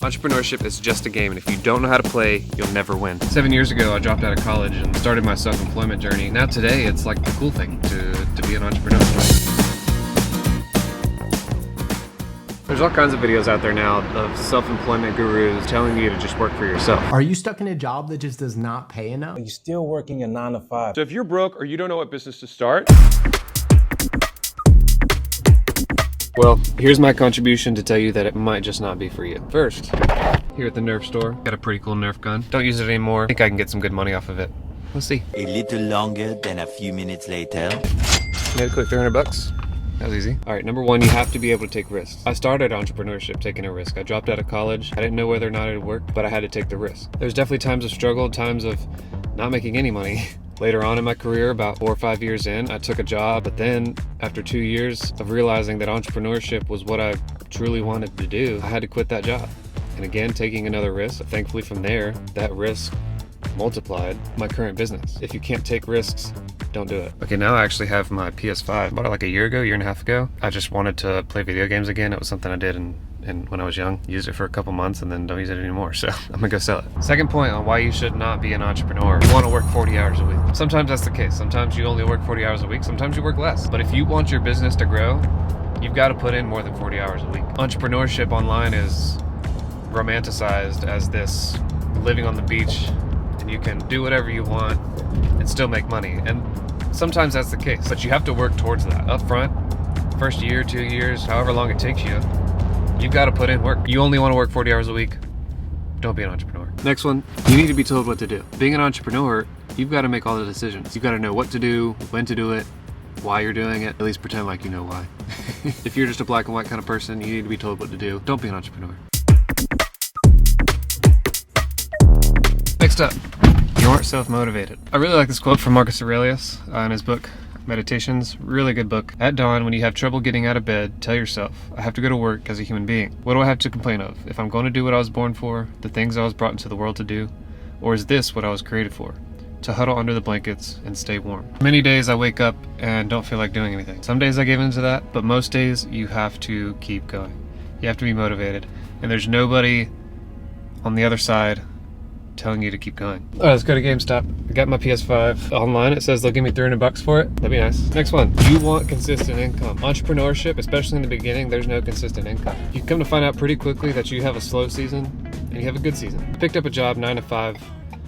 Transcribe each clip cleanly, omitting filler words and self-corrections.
Entrepreneurship is just a game, and if you don't know how to play, you'll never win. 7 years ago, I dropped out of college and started my self-employment journey. Now today, it's like the cool thing to be an entrepreneur. There's all kinds of videos out there now of self-employment gurus telling you to just work for yourself. Are you stuck in a job that just does not pay enough? You're still working a 9 to 5. So if you're broke or you don't know what business to start, well, here's my contribution to tell you that it might just not be for you. First, here at the Nerf store, got a pretty cool Nerf gun. Don't use it anymore. I think I can get some good money off of it. We'll see. A little longer than a few minutes later. Made a quick $300. That was easy. All right, number one, you have to be able to take risks. I started entrepreneurship taking a risk. I dropped out of college. I didn't know whether or not it would work, but I had to take the risk. There's definitely times of struggle, times of not making any money. Later on in my career, about 4 or 5 years in, I took a job, but then after 2 years of realizing that entrepreneurship was what I truly wanted to do, I had to quit that job. And again, taking another risk. Thankfully from there, that risk multiplied my current business. If you can't take risks, don't do it. Okay, now I actually have my PS5. I bought it like a year and a half ago. I just wanted to play video games again. It was something I did and when I was young, used it for a couple months and then don't use it anymore. So I'm gonna go sell it. Second point on why you should not be an entrepreneur. You wanna work 40 hours a week. Sometimes that's the case. Sometimes you only work 40 hours a week. Sometimes you work less. But if you want your business to grow, you've gotta put in more than 40 hours a week. Entrepreneurship online is romanticized as this living on the beach and you can do whatever you want and still make money. And sometimes that's the case, but you have to work towards that. Up front, first year, 2 years, however long it takes you, you've got to put in work. You only want to work 40 hours a week, don't be an entrepreneur. Next one, you need to be told what to do. Being an entrepreneur, you've got to make all the decisions. You've got to know what to do, when to do it, why you're doing it, at least pretend like you know why. If you're just a black and white kind of person, you need to be told what to do. Don't be an entrepreneur. Next up, you aren't self-motivated. I really like this quote from Marcus Aurelius in his book, Meditations. Really good book. At dawn, when you have trouble getting out of bed, tell yourself, I have to go to work as a human being. What do I have to complain of? If I'm going to do what I was born for, the things I was brought into the world to do, or is this what I was created for? To huddle under the blankets and stay warm. Many days I wake up and don't feel like doing anything. Some days I give into that, but most days you have to keep going. You have to be motivated, and there's nobody on the other side telling you to keep going. All right, let's go to GameStop. I got my PS5 online. It says they'll give me $300 for it. That'd be nice. Next one, you want consistent income. Entrepreneurship, especially in the beginning, there's no consistent income. You come to find out pretty quickly that you have a slow season and you have a good season. I picked up a job 9 to 5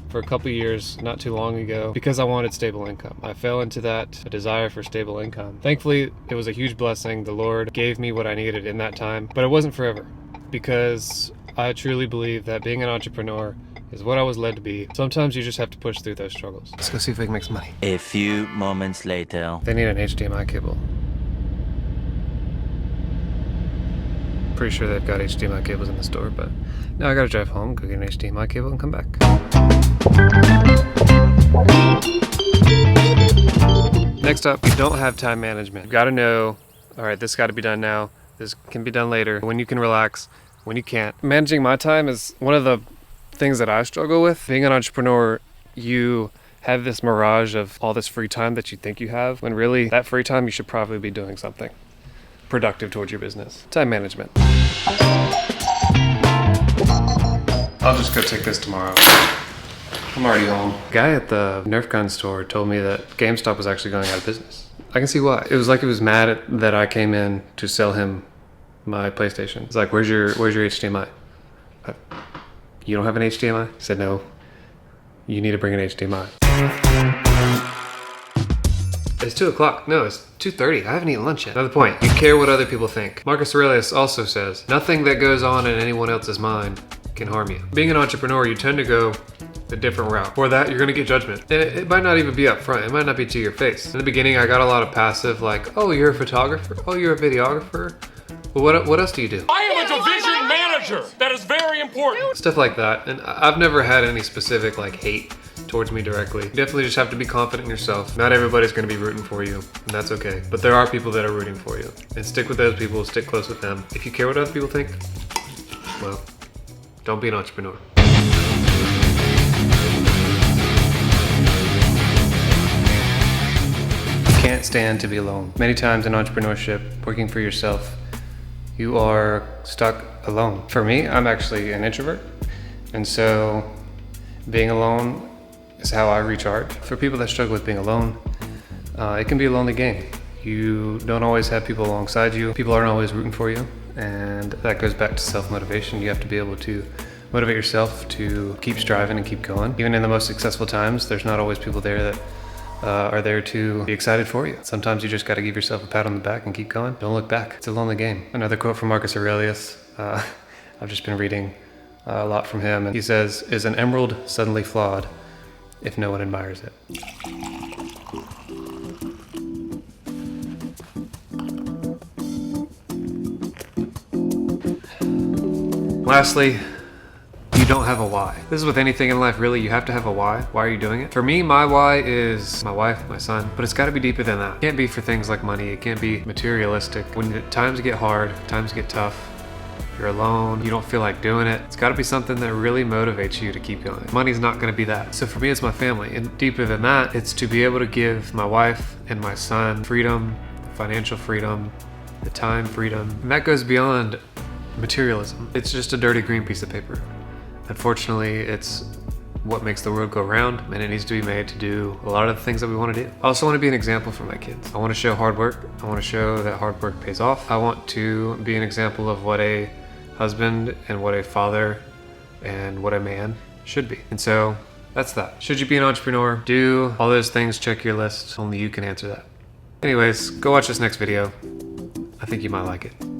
for a couple years not too long ago because I wanted stable income. I fell into that, a desire for stable income. Thankfully, it was a huge blessing. The Lord gave me what I needed in that time, but it wasn't forever because I truly believe that being an entrepreneur is what I was led to be. Sometimes you just have to push through those struggles. Let's go see if we can make some money. A few moments later. They need an HDMI cable. Pretty sure they've got HDMI cables in the store, but now I gotta drive home, go get an HDMI cable and come back. Next up, you don't have time management. You've gotta know, all right, this gotta be done now. This can be done later. When you can relax, when you can't. Managing my time is one of the things that I struggle with. Being an entrepreneur, you have this mirage of all this free time that you think you have, when really that free time you should probably be doing something productive towards your business. Time management. I'll just go take this tomorrow. I'm already home. Guy at the Nerf gun store told me that GameStop was actually going out of business. I can see why. It was like he was mad that I came in to sell him my PlayStation. It's like, where's your HDMI? You don't have an HDMI? He said, no, you need to bring an HDMI. It's 2 o'clock. No, it's 2:30. I haven't eaten lunch yet. Another point, you care what other people think. Marcus Aurelius also says, nothing that goes on in anyone else's mind can harm you. Being an entrepreneur, you tend to go a different route. For that, you're gonna get judgment. And it might not even be up front. It might not be to your face. In the beginning, I got a lot of passive, like, oh, you're a photographer? Oh, you're a videographer? Well, what else do you do? I am a division manager. That is very important. Stuff like that. And I've never had any specific like hate towards me directly. You definitely just have to be confident in yourself. Not everybody's gonna be rooting for you, and that's okay. But there are people that are rooting for you. And stick with those people, stick close with them. If you care what other people think, well, don't be an entrepreneur. You can't stand to be alone. Many times in entrepreneurship, working for yourself, You are stuck alone. For me, I'm actually an introvert. And so being alone is how I recharge. For people that struggle with being alone, it can be a lonely game. You don't always have people alongside you. People aren't always rooting for you. And that goes back to self-motivation. You have to be able to motivate yourself to keep striving and keep going. Even in the most successful times, there's not always people there that are there to be excited for you. Sometimes you just got to give yourself a pat on the back and keep going. Don't look back. It's a lonely game. Another quote from Marcus Aurelius. I've just been reading a lot from him. And he says, "Is an emerald suddenly flawed if no one admires it?" Lastly, you don't have a why. This is with anything in life, really. You have to have a why. Why are you doing it? For me, my why is my wife, my son, but it's got to be deeper than that. It can't be for things like money. It can't be materialistic. When times get hard, times get tough, you're alone, you don't feel like doing it, it's got to be something that really motivates you to keep going. Money's not going to be that. So for me, it's my family. And deeper than that, it's to be able to give my wife and my son freedom, financial freedom, the time freedom. And that goes beyond materialism. It's just a dirty green piece of paper. Unfortunately, it's what makes the world go round, and it needs to be made to do a lot of the things that we want to do. I also want to be an example for my kids. I want to show hard work. I want to show that hard work pays off. I want to be an example of what a husband and what a father and what a man should be. And so that's that. Should you be an entrepreneur? Do all those things, check your list. Only you can answer that. Anyways, go watch this next video. I think you might like it.